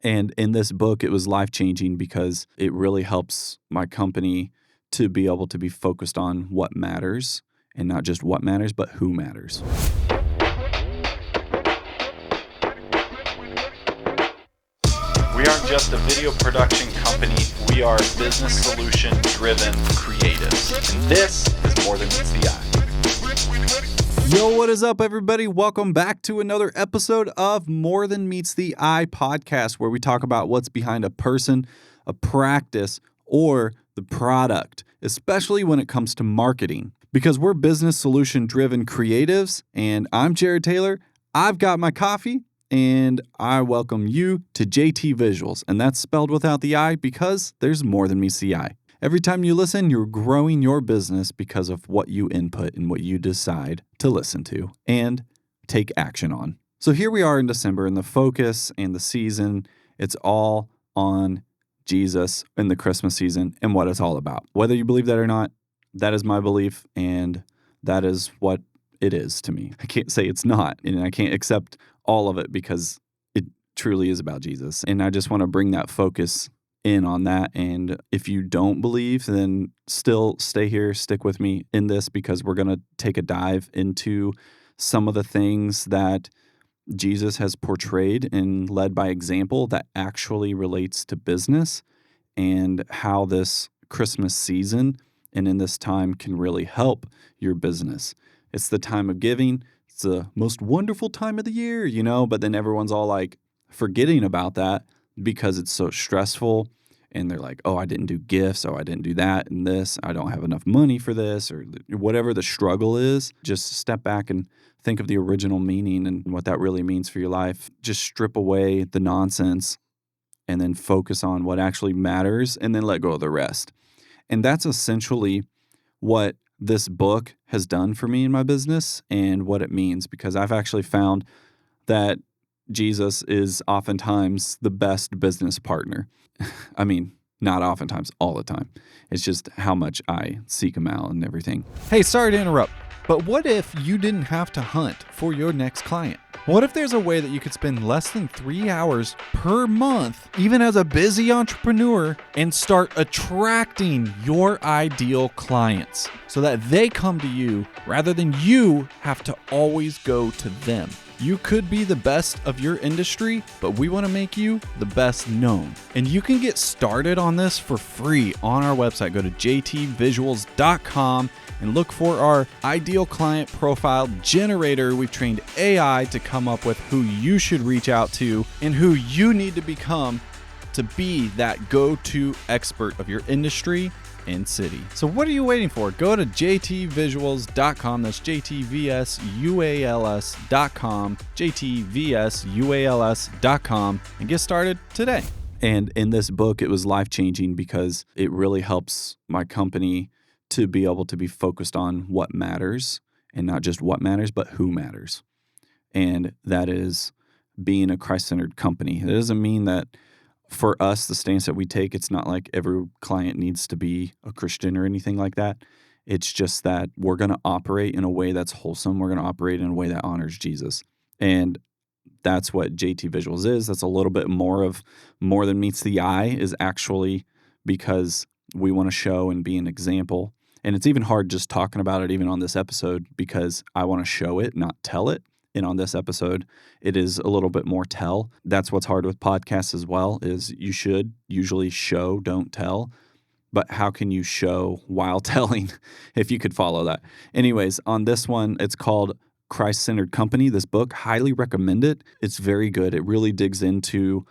And in this book, it was life-changing because it really helps my company to be able to be focused on what matters, and not just what matters, but who matters. We aren't just a video production company. We are business solution driven creatives. And this is More Than Meets the Eye. Yo, what is up, everybody? Welcome back to another episode of More Than Meets the Eye podcast, where we talk about what's behind a person, a practice, or the product, especially when it comes to marketing. Because we're business solution driven creatives, and I'm Jared Taylor. I've got my coffee, and I welcome you to JT Visuals. And that's spelled without the I because there's more than meets the eye. Every time you listen, you're growing your business because of what you input and what you decide to listen to and take action on. So here we are in December, and the focus and the season, it's all on Jesus in the Christmas season and what it's all about. Whether you believe that or not, that is my belief, and that is what it is to me. I can't say it's not, and I can't accept all of it because it truly is about Jesus. And I just want to bring that focus in on that. And if you don't believe, then still stay here, stick with me in this, because we're going to take a dive into some of the things that Jesus has portrayed and led by example that actually relates to business, and how this Christmas season and in this time can really help your business. It's the time of giving. It's the most wonderful time of the year, but then everyone's all like forgetting about that because it's so stressful. And they're like, oh, I didn't do gifts. Oh, I didn't do that and this. I don't have enough money for this, or whatever the struggle is. Just step back and think of the original meaning and what that really means for your life. Just strip away the nonsense and then focus on what actually matters, and then let go of the rest. And that's essentially what this book has done for me in my business and what it means, because I've actually found that Jesus is oftentimes the best business partner. I mean, not oftentimes, all the time. It's just how much I seek him out and everything. Hey, sorry to interrupt, but what if you didn't have to hunt for your next client? What if there's a way that you could spend less than 3 hours per month, even as a busy entrepreneur, and start attracting your ideal clients so that they come to you rather than you have to always go to them? You could be the best of your industry, but we want to make you the best known. And you can get started on this for free on our website. Go to jtvisuals.com and look for our ideal client profile generator. We've trained AI to come up with who you should reach out to and who you need to become to be that go-to expert of your industry and city. So what are you waiting for? Go to jtvisuals.com. That's jtvsuals.com, jtvsuals.com, and get started today. And in this book, it was life-changing because it really helps my company to be able to be focused on what matters, and not just what matters, but who matters. And that is being a Christ-centered company. It doesn't mean that for us, the stance that we take, it's not like every client needs to be a Christian or anything like that. It's just that we're going to operate in a way that's wholesome. We're going to operate in a way that honors Jesus. And that's what JT Visuals is. That's a little bit more than meets the eye, is actually because we want to show and be an example. And it's even hard just talking about it even on this episode, because I want to show it, not tell it. And on this episode, it is a little bit more tell. That's what's hard with podcasts as well, is you should usually show, don't tell. But how can you show while telling, if you could follow that? Anyways, on this one, it's called Christ-Centered Company. This book, highly recommend it. It's very good. It really digs into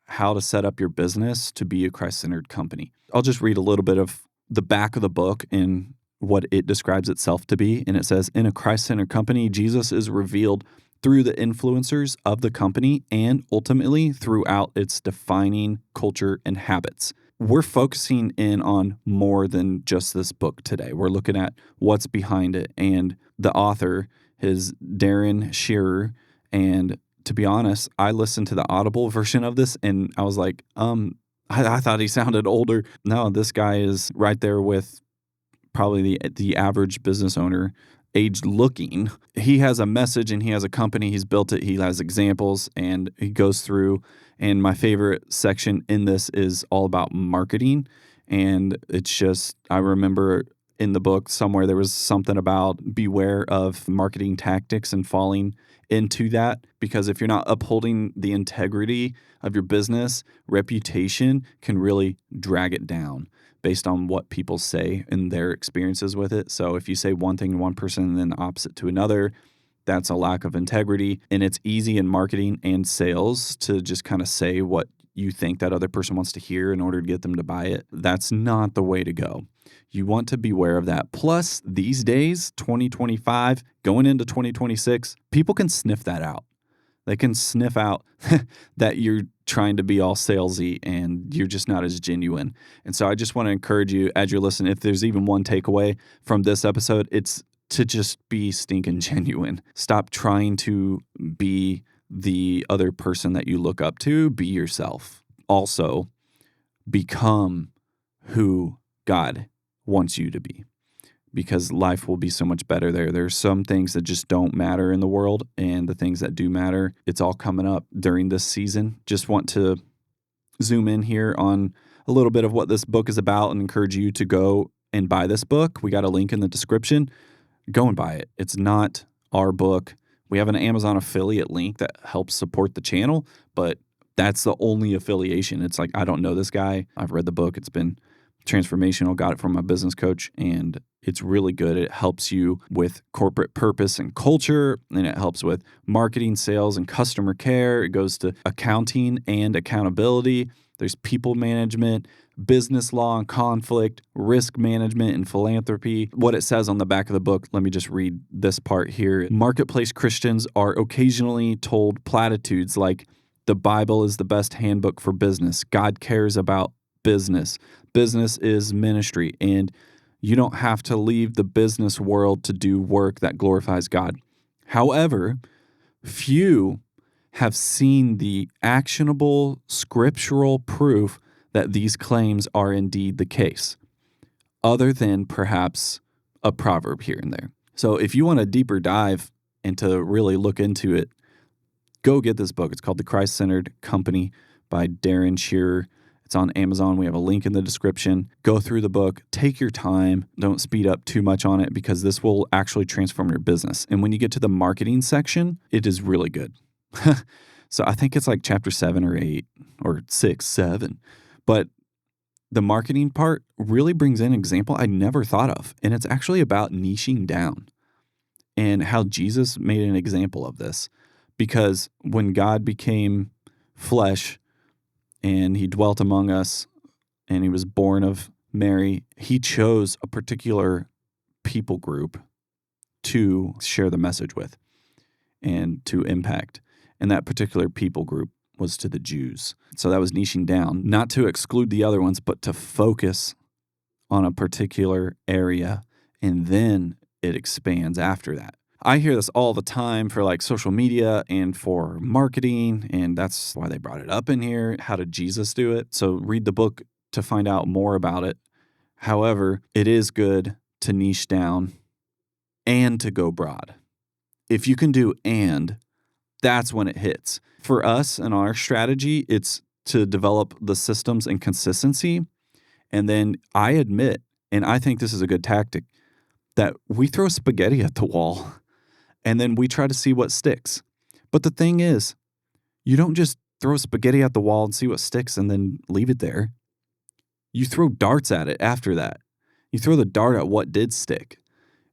how to set up your business to be a Christ-centered company. I'll just read a little bit of the back of the book and what it describes itself to be. And it says, in a Christ-centered company, Jesus is revealed through the influencers of the company and ultimately throughout its defining culture and habits. We're focusing in on more than just this book today. We're looking at what's behind it. And the author is Darren Shearer. And to be honest, I listened to the Audible version of this and I was like, I thought he sounded older. No, this guy is right there with probably the average business owner aged looking. He has a message and he has a company. He's built it. He has examples and he goes through. And my favorite section in this is all about marketing. And it's just, I remember in the book somewhere there was something about beware of marketing tactics and falling into that, because if you're not upholding the integrity of your business, reputation can really drag it down based on what people say and their experiences with it. So if you say one thing to one person and then the opposite to another, that's a lack of integrity. And it's easy in marketing and sales to just kind of say what you think that other person wants to hear in order to get them to buy it. That's not the way to go. You want to beware of that. Plus, these days, 2025, going into 2026, people can sniff that out. They can sniff out that you're trying to be all salesy and you're just not as genuine. And so I just want to encourage you as you're listening, if there's even one takeaway from this episode, it's to just be stinking genuine. Stop trying to be the other person that you look up to. Be yourself. Also, become who God wants you to be, because life will be so much better there. There's some things that just don't matter in the world, and the things that do matter, it's all coming up during this season. Just want to zoom in here on a little bit of what this book is about and encourage you to go and buy this book. We got a link in the description. Go and buy it. It's not our book. We have an Amazon affiliate link that helps support the channel, but that's the only affiliation. It's like, I don't know this guy. I've read the book. It's been transformational. Got it from my business coach, and it's really good. It helps you with corporate purpose and culture, and it helps with marketing, sales, and customer care. It goes to accounting and accountability. There's people management, business law and conflict, risk management, and philanthropy. What it says on the back of the book, let me just read this part here. Marketplace Christians are occasionally told platitudes like, the Bible is the best handbook for business. God cares about business. Business is ministry, and you don't have to leave the business world to do work that glorifies God. However, few have seen the actionable scriptural proof that these claims are indeed the case, other than perhaps a proverb here and there. So if you want a deeper dive and to really look into it, go get this book. It's called The Christ-Centered Company by Darren Shearer. It's on Amazon. We have a link in the description. Go through the book. Take your time. Don't speed up too much on it, because this will actually transform your business. And when you get to the marketing section, it is really good. So I think it's like chapter 7 or 8 or 6, 7. But the marketing part really brings in an example I never thought of. And it's actually about niching down and how Jesus made an example of this. Because when God became flesh, and he dwelt among us, and he was born of Mary, he chose a particular people group to share the message with and to impact. And that particular people group was to the Jews. So that was niching down, not to exclude the other ones, but to focus on a particular area, and then it expands after that. I hear this all the time for like social media and for marketing, and that's why they brought it up in here. How did Jesus do it? So read the book to find out more about it. However, it is good to niche down and to go broad. If you can do and, that's when it hits. For us and our strategy, it's to develop the systems and consistency. And then I admit, and I think this is a good tactic, that we throw spaghetti at the wall. And then we try to see what sticks. But the thing is, you don't just throw spaghetti at the wall and see what sticks and then leave it there. You throw darts at it after that. You throw the dart at what did stick.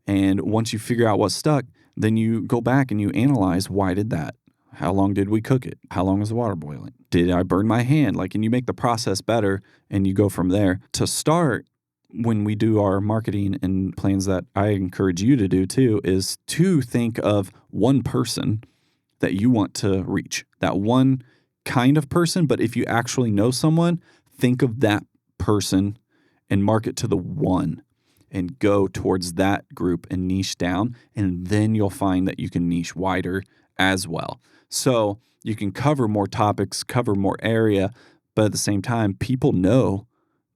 And once you figure out what stuck, then you go back and you analyze, why did that? How long did we cook it? How long was the water boiling? Did I burn my hand? And you make the process better, and you go from there. To start, when we do our marketing and plans, that I encourage you to do too, is to think of one person that you want to reach, that one kind of person. But if you actually know someone, think of that person and market to the one and go towards that group and niche down. And then you'll find that you can niche wider as well. So you can cover more topics, cover more area, but at the same time, people know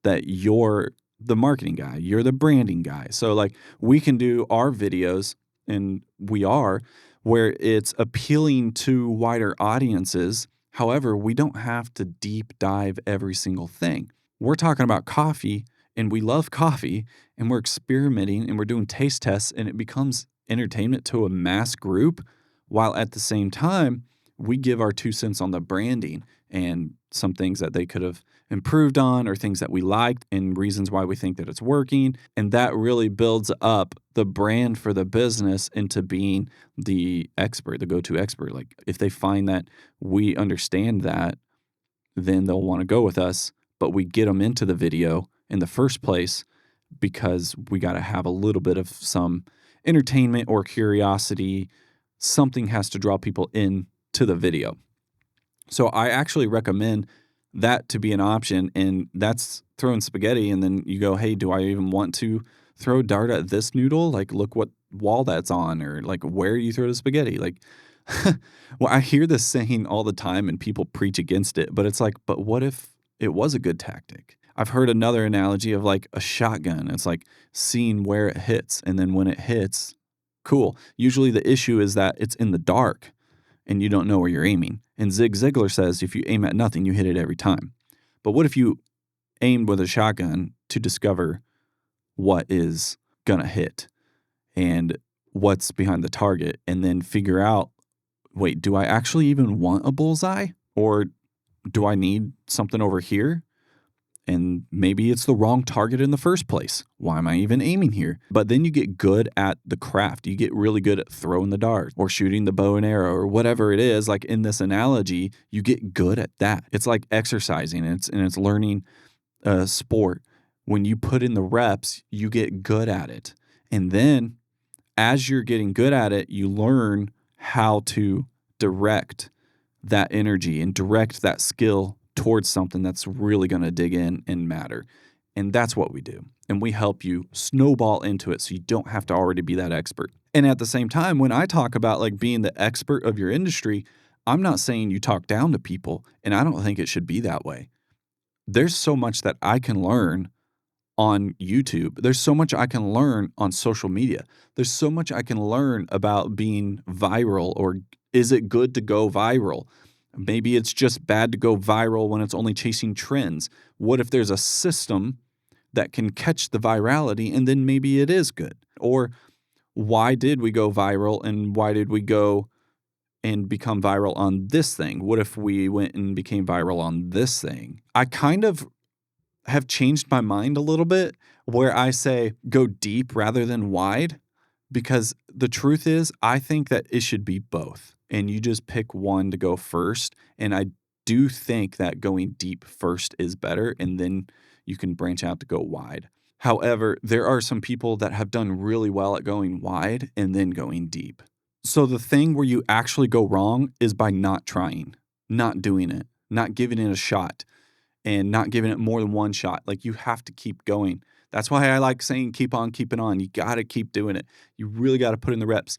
that you're the marketing guy, you're the branding guy. So we can do our videos and we are, where it's appealing to wider audiences. However, we don't have to deep dive every single thing. We're talking about coffee, and we love coffee, and we're experimenting and we're doing taste tests, and it becomes entertainment to a mass group, while at the same time, we give our 2 cents on the branding and some things that they could have improved on or things that we liked and reasons why we think that it's working. And that really builds up the brand for the business into being the expert, the go-to expert. Like if they find that we understand that, then they'll want to go with us, but we get them into the video in the first place because we got to have a little bit of some entertainment or curiosity. Something has to draw people in to the video. So I actually recommend that to be an option, and that's throwing spaghetti, and then you go, hey, do I even want to throw dart at this noodle? Like, look what wall that's on, or like where you throw the spaghetti. Like, well, I hear this saying all the time, and people preach against it, but it's like, but what if it was a good tactic? I've heard another analogy of like a shotgun. It's like seeing where it hits, and then when it hits, cool. Usually the issue is that it's in the dark and you don't know where you're aiming. And Zig Ziglar says if you aim at nothing, you hit it every time. But what if you aimed with a shotgun to discover what is going to hit and what's behind the target, and then figure out, wait, do I actually even want a bullseye, or do I need something over here? And maybe it's the wrong target in the first place. Why am I even aiming here? But then you get good at the craft. You get really good at throwing the dart or shooting the bow and arrow or whatever it is. Like in this analogy, you get good at that. It's like exercising, and it's learning a sport. When you put in the reps, you get good at it. And then as you're getting good at it, you learn how to direct that energy and direct that skill towards something that's really going to dig in and matter. And that's what we do. And we help you snowball into it so you don't have to already be that expert. And at the same time, when I talk about like being the expert of your industry, I'm not saying you talk down to people, and I don't think it should be that way. There's so much that I can learn on YouTube. There's so much I can learn on social media. There's so much I can learn about being viral, or is it good to go viral? Maybe it's just bad to go viral when it's only chasing trends. What if there's a system that can catch the virality, and then maybe it is good? Or why did we go viral, and why did we go and become viral on this thing? What if we went and became viral on this thing? I kind of have changed my mind a little bit, where I say go deep rather than wide, because the truth is I think that it should be both, and you just pick one to go first. And I do think that going deep first is better, and then you can branch out to go wide. However, there are some people that have done really well at going wide and then going deep. So the thing where you actually go wrong is by not trying, not doing it, not giving it a shot, and not giving it more than one shot. Like, you have to keep going. That's why I like saying keep on keeping on. You got to keep doing it. You really got to put in the reps.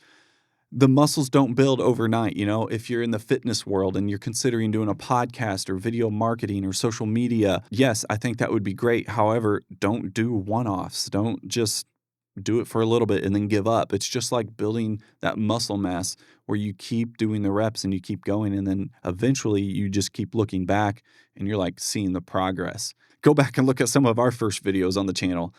The muscles don't build overnight. You know, if you're in the fitness world and you're considering doing a podcast or video marketing or social media, yes, I think that would be great. However, don't do one-offs. Don't just do it for a little bit and then give up. It's just like building that muscle mass where you keep doing the reps and you keep going, and then eventually you just keep looking back and you're like seeing the progress. Go back and look at some of our first videos on the channel.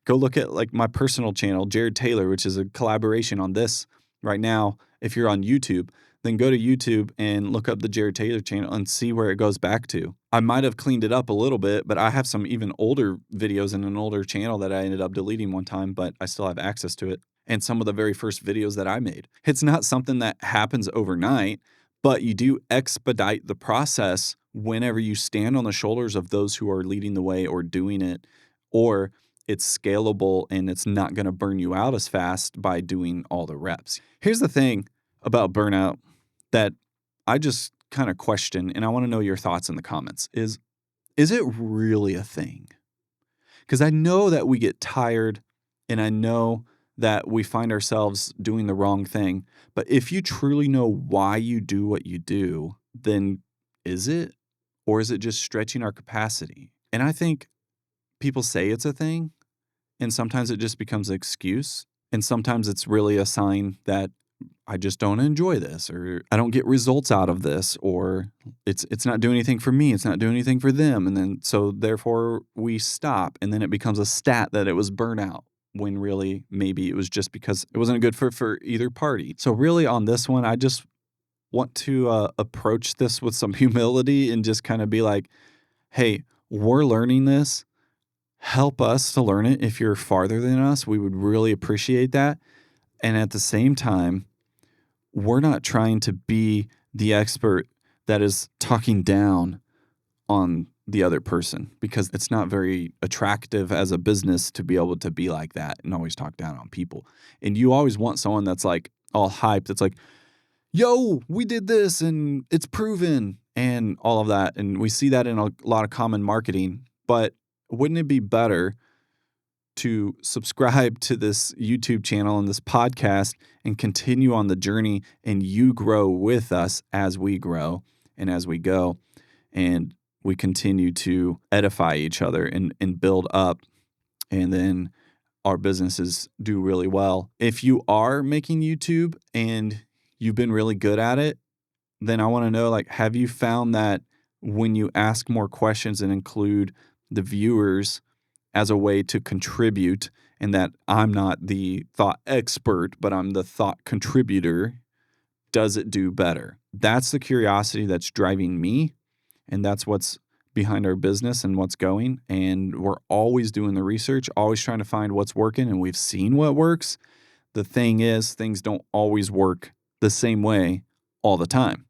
Go look at like my personal channel, Jared Taylor, which is a collaboration on this right now. If you're on YouTube, then go to YouTube and look up the Jared Taylor channel and see where it goes back to. I might have cleaned it up a little bit, but I have some even older videos in an older channel that I ended up deleting one time, but I still have access to it. And some of the very first videos that I made. It's not something that happens overnight, but you do expedite the process whenever you stand on the shoulders of those who are leading the way or doing it, or it's scalable and it's not going to burn you out as fast by doing all the reps. Here's the thing about burnout that I just kind of question, and I want to know your thoughts in the comments, is it really a thing? Because I know that we get tired, and I know that we find ourselves doing the wrong thing. But if you truly know why you do what you do, then is it? Or is it just stretching our capacity? And I think people say it's a thing, and sometimes it just becomes an excuse. And sometimes it's really a sign that I just don't enjoy this, or I don't get results out of this, or it's not doing anything for me. It's not doing anything for them. And then so therefore we stop, and then it becomes a stat that it was burnout, when really maybe it was just because it wasn't a good fit for either party. So really on this one, I just want to approach this with some humility and just kind of be like, hey, we're learning this. Help us to learn it. If you're farther than us, we would really appreciate that. And at the same time, we're not trying to be the expert that is talking down on the other person, because it's not very attractive as a business to be able to be like that and always talk down on people. And you always want someone that's like all hyped. That's like, yo, we did this and it's proven and all of that. And we see that in a lot of common marketing. But wouldn't it be better to subscribe to this YouTube channel and this podcast and continue on the journey, and you grow with us as we grow and as we go, and we continue to edify each other and build up, and then our businesses do really well. If you are making YouTube and you've been really good at it, then I want to know, like, have you found that when you ask more questions and include the viewers as a way to contribute, and that I'm not the thought expert, but I'm the thought contributor, does it do better? That's the curiosity that's driving me, and that's what's behind our business and what's going. And we're always doing the research, always trying to find what's working, and we've seen what works. The thing is, things don't always work the same way all the time.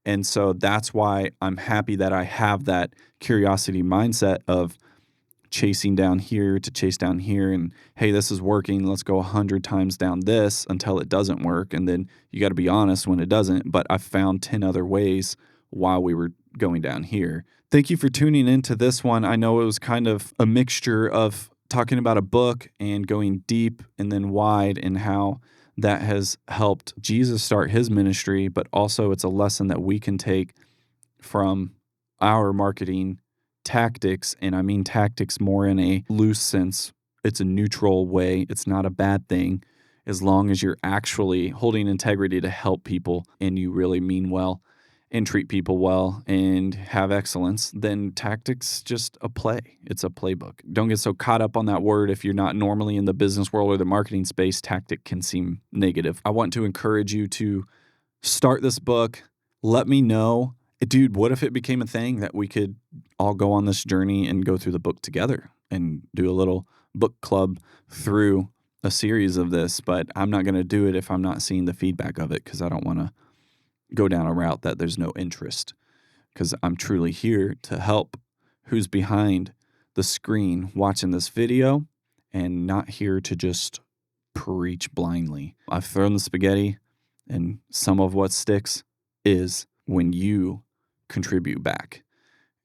And so that's why I'm happy that I have that curiosity mindset of chasing down here to chase down here, and hey, this is working. Let's go 100 times down this until it doesn't work. And then you got to be honest when it doesn't. But I found 10 other ways while we were going down here. Thank you for tuning into this one. I know it was kind of a mixture of talking about a book and going deep and then wide, and how that has helped Jesus start his ministry, but also it's a lesson that we can take from our marketing tactics. And I mean tactics more in a loose sense. It's a neutral way. It's not a bad thing, as long as you're actually holding integrity to help people and you really mean well and treat people well and have excellence. Then tactics just a play. It's a playbook. Don't get so caught up on that word. If you're not normally in the business world or the marketing space, tactic can seem negative. I want to encourage you to start this book. Let me know. Dude, what if it became a thing that we could all go on this journey and go through the book together and do a little book club through a series of this? But I'm not going to do it if I'm not seeing the feedback of it, because I don't want to go down a route that there's no interest, because I'm truly here to help who's behind the screen watching this video, and not here to just preach blindly. I've thrown the spaghetti, and some of what sticks is when you contribute back.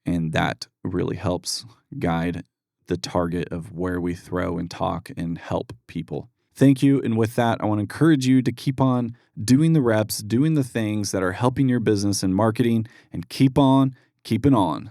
And that really helps guide the target of where we throw and talk and help people. Thank you. And with that, I want to encourage you to keep on doing the reps, doing the things that are helping your business and marketing, and keep on keeping on.